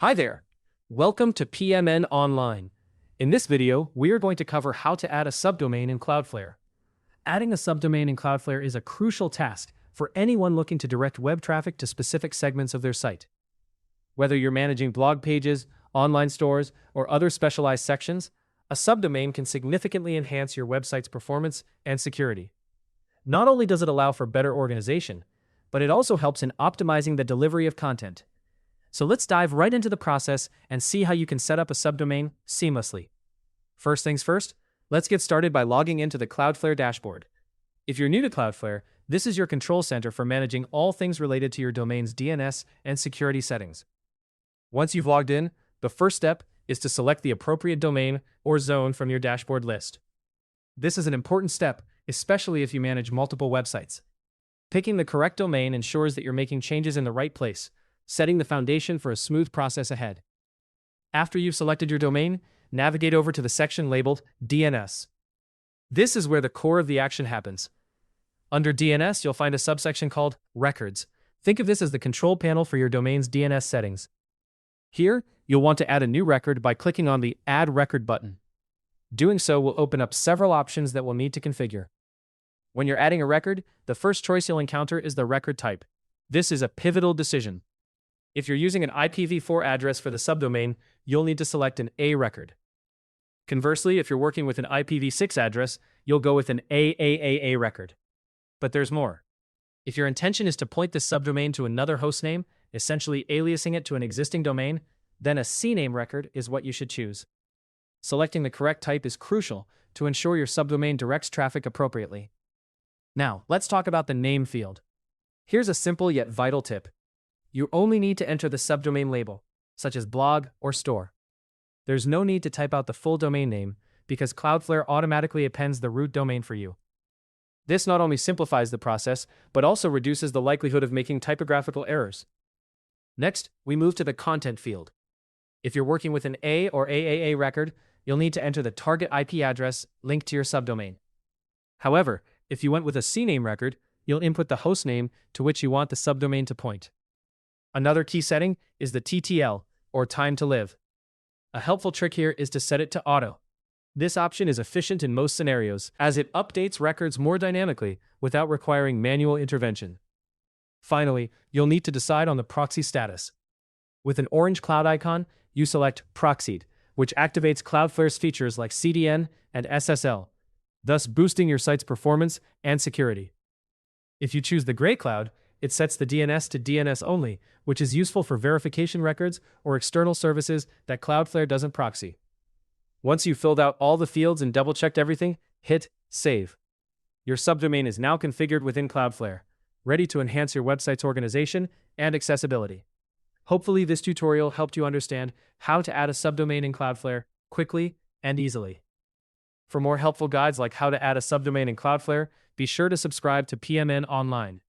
Hi there! Welcome to PMN Online. In this video, we are going to cover how to add a subdomain in Cloudflare. Adding a subdomain in Cloudflare is a crucial task for anyone looking to direct web traffic to specific segments of their site. Whether you're managing blog pages, online stores, or other specialized sections, a subdomain can significantly enhance your website's performance and security. Not only does it allow for better organization, but it also helps in optimizing the delivery of content. So let's dive right into the process and see how you can set up a subdomain seamlessly. First things first, let's get started by logging into the Cloudflare dashboard. If you're new to Cloudflare, this is your control center for managing all things related to your domain's DNS and security settings. Once you've logged in, the first step is to select the appropriate domain or zone from your dashboard list. This is an important step, especially if you manage multiple websites. Picking the correct domain ensures that you're making changes in the right place, setting the foundation for a smooth process ahead. After you've selected your domain, navigate over to the section labeled DNS. This is where the core of the action happens. Under DNS, you'll find a subsection called Records. Think of this as the control panel for your domain's DNS settings. Here, you'll want to add a new record by clicking on the Add Record button. Doing so will open up several options that we'll need to configure. When you're adding a record, the first choice you'll encounter is the record type. This is a pivotal decision. If you're using an IPv4 address for the subdomain, you'll need to select an A record. Conversely, if you're working with an IPv6 address, you'll go with an AAAA record. But there's more. If your intention is to point this subdomain to another hostname, essentially aliasing it to an existing domain, then a CNAME record is what you should choose. Selecting the correct type is crucial to ensure your subdomain directs traffic appropriately. Now, let's talk about the name field. Here's a simple yet vital tip. You only need to enter the subdomain label, such as blog or store. There's no need to type out the full domain name because Cloudflare automatically appends the root domain for you. This not only simplifies the process, but also reduces the likelihood of making typographical errors. Next, we move to the content field. If you're working with an A or AAA record, you'll need to enter the target IP address linked to your subdomain. However, if you went with a CNAME record, you'll input the hostname to which you want the subdomain to point. Another key setting is the TTL, or time to live. A helpful trick here is to set it to auto. This option is efficient in most scenarios, as it updates records more dynamically without requiring manual intervention. Finally, you'll need to decide on the proxy status. With an orange cloud icon, you select Proxied, which activates Cloudflare's features like CDN and SSL, thus boosting your site's performance and security. If you choose the gray cloud, it sets the DNS to DNS only, which is useful for verification records or external services that Cloudflare doesn't proxy. Once you've filled out all the fields and double-checked everything, hit Save. Your subdomain is now configured within Cloudflare, ready to enhance your website's organization and accessibility. Hopefully, this tutorial helped you understand how to add a subdomain in Cloudflare quickly and easily. For more helpful guides like how to add a subdomain in Cloudflare, be sure to subscribe to PMN Online.